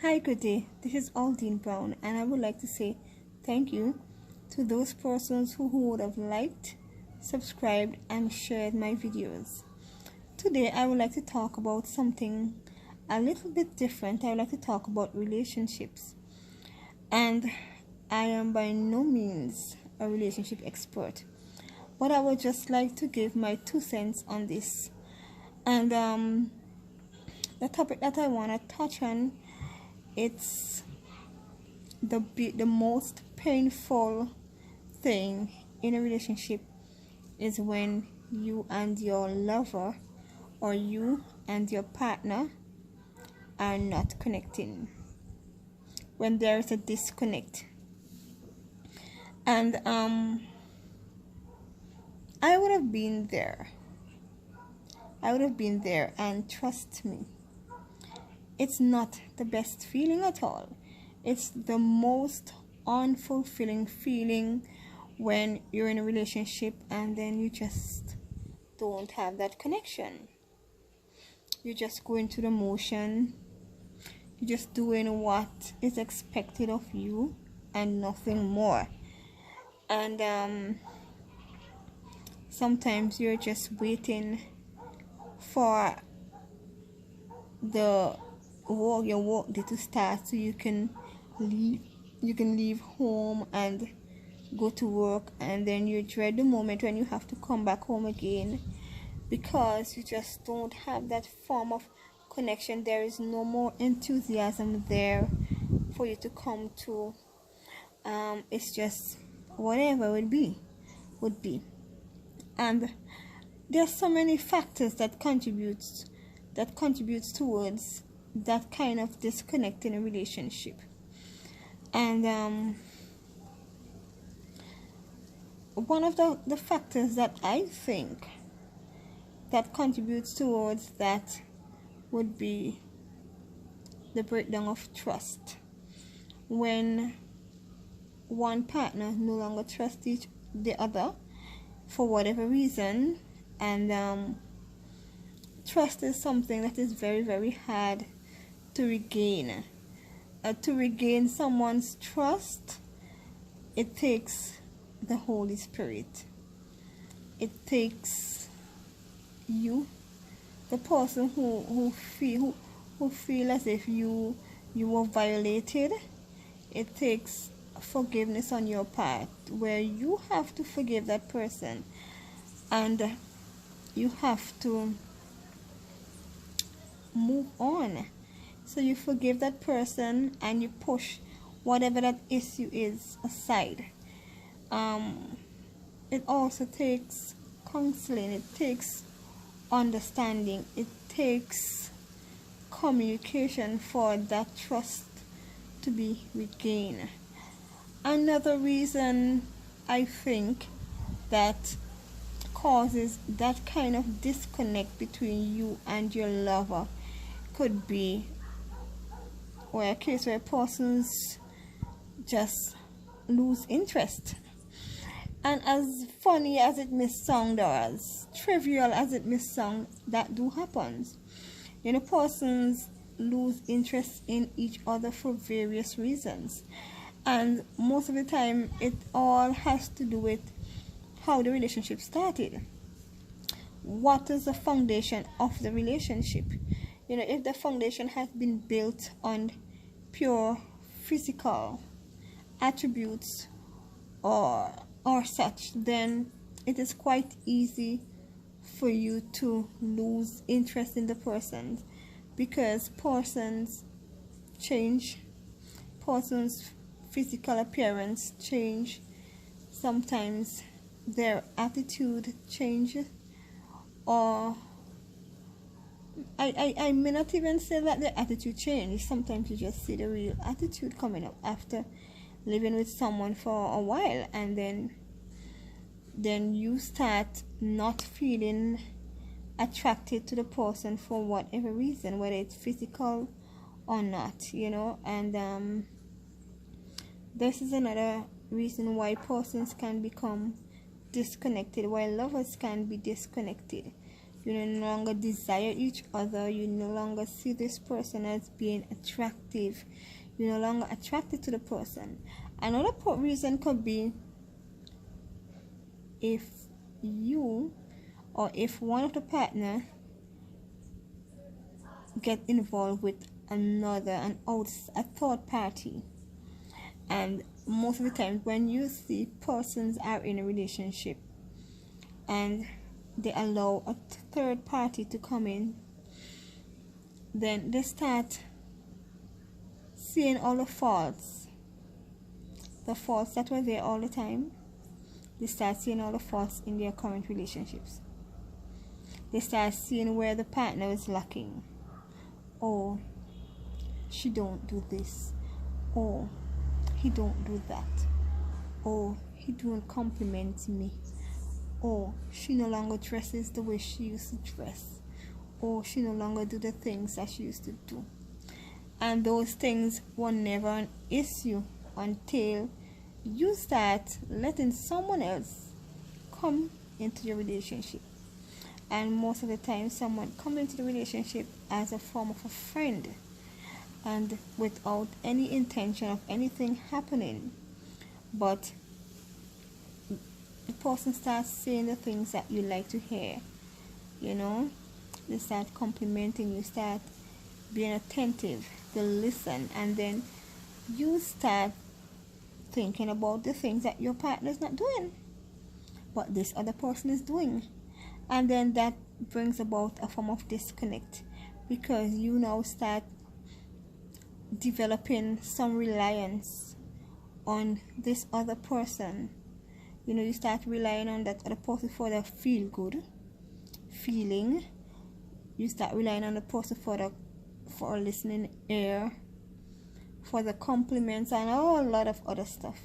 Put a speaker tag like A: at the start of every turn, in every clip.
A: Hi, good day. This is Aldine Brown, and I would like to say thank you to those persons who would have liked, subscribed, and shared my videos. Today, I would like to talk about something a little bit different. I would like to talk about relationships, and I am by no means a relationship expert, but I would just like to give my 2 cents on this. And the topic that I want to touch on, it's the most painful thing in a relationship is when you and your lover or you and your partner are not connecting, when there is a disconnect. And I would have been there, and trust me, it's not the best feeling at all. It's the most unfulfilling feeling when you're in a relationship and then you just don't have that connection. You just go into the motion. You're just doing what is expected of you and nothing more. And sometimes you're just waiting for your work day to start so you can leave home and go to work, and then you dread the moment when you have to come back home again because you just don't have that form of connection. There is no more enthusiasm there for you to come to. It's just whatever would be. And there's so many factors that contributes towards that kind of disconnect in a relationship. And one of the factors that I think that contributes towards that would be the breakdown of trust. When one partner no longer trusts the other for whatever reason, and trust is something that is very, very hard to regain. To regain someone's trust, it takes the Holy Spirit. It takes you, the person who feel as if you were violated. It takes forgiveness on your part, where you have to forgive that person, and you have to move on. So you forgive that person and you push whatever that issue is aside. It also takes counseling, it takes understanding, it takes communication for that trust to be regained. Another reason I think that causes that kind of disconnect between you and your lover could be a case where persons just lose interest. And as funny as it may sound, or as trivial as it may sound, that do happens. Persons lose interest in each other for various reasons, and most of the time it all has to do with how the relationship started. What is the foundation of the relationship? If the foundation has been built on pure physical attributes or such, then it is quite easy for you to lose interest in the person, because persons change, persons' physical appearance change, sometimes their attitude changes, or I may not even say that their attitude changes. Sometimes you just see the real attitude coming up after living with someone for a while, and then you start not feeling attracted to the person for whatever reason, whether it's physical or not, and this is another reason why persons can become disconnected, why lovers can be disconnected. You no longer desire each other. You no longer see this person as being attractive. You're no longer attracted to the person. Another reason could be if you or if one of the partner get involved with a third party. And most of the time when you see persons are in a relationship and they allow a third party to come in, then they start seeing all the faults that were there all the time. They start seeing all the faults in their current relationships. They start seeing where the partner is lacking. Oh, she don't do this. Oh, he don't do that. Oh, he don't compliment me. Oh, she no longer dresses the way she used to dress. Oh, she no longer do the things that she used to do. And those things were never an issue until you start letting someone else come into your relationship. And most of the time someone comes into the relationship as a form of a friend and without any intention of anything happening, but the person starts saying the things that you like to hear. They start complimenting you, start being attentive, they listen, and then you start thinking about the things that your partner is not doing but this other person is doing. And then that brings about a form of disconnect, because you now start developing some reliance on this other person. You start relying on that other person for the feel good feeling. You start relying on the person for a listening ear, for the compliments, and a whole lot of other stuff.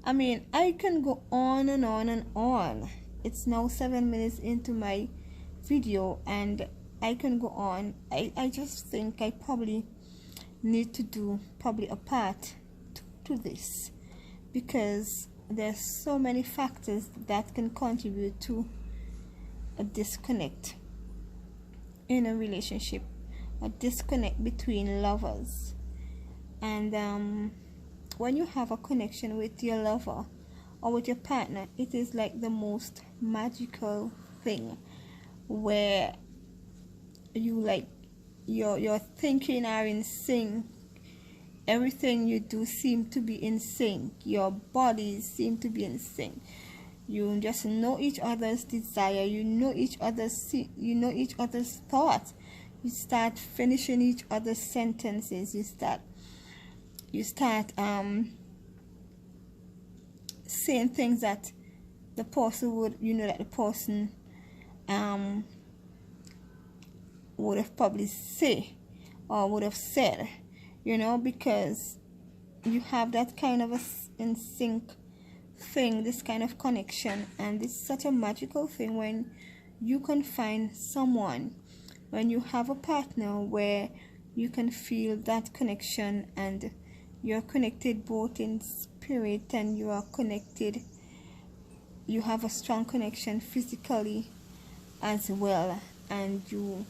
A: I mean, I can go on and on and on. It's now 7 minutes into my video and I can go on. I just think I probably need to do a part to this, because there's so many factors that can contribute to a disconnect in a relationship, a disconnect between lovers. And when you have a connection with your lover or with your partner, it is like the most magical thing, where your thinking are in sync. Everything you do seem to be in sync. Your bodies seem to be in sync. You just know each other's desire. You know each other's thoughts. You start finishing each other's sentences. You start saying things that the person would have probably say or would have said, because you have that kind of a in sync thing, this kind of connection. And it's such a magical thing when you can find someone, when you have a partner where you can feel that connection, and you're connected both in spirit and you are connected, you have a strong connection physically as well, and you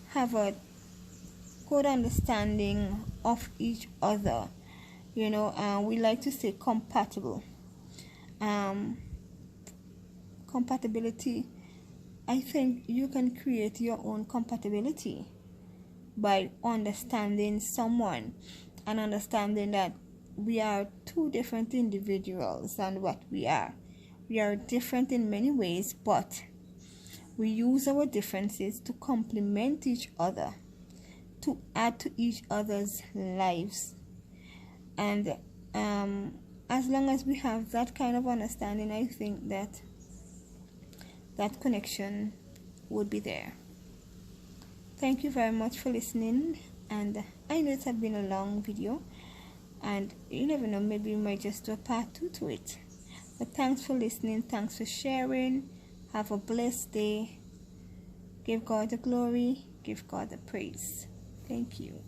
A: have a good understanding of each other. We like to say compatible. Compatibility, I think you can create your own compatibility by understanding someone and understanding that we are two different individuals, and what we are different in many ways, but we use our differences to complement each other, to add to each other's lives. And as long as we have that kind of understanding, I think that connection would be there. Thank you very much for listening, and I know it had been a long video, and you never know, maybe we might just do a part 2 to it. But thanks for listening, thanks for sharing. Have a blessed day. Give God the glory, give God the praise. Thank you.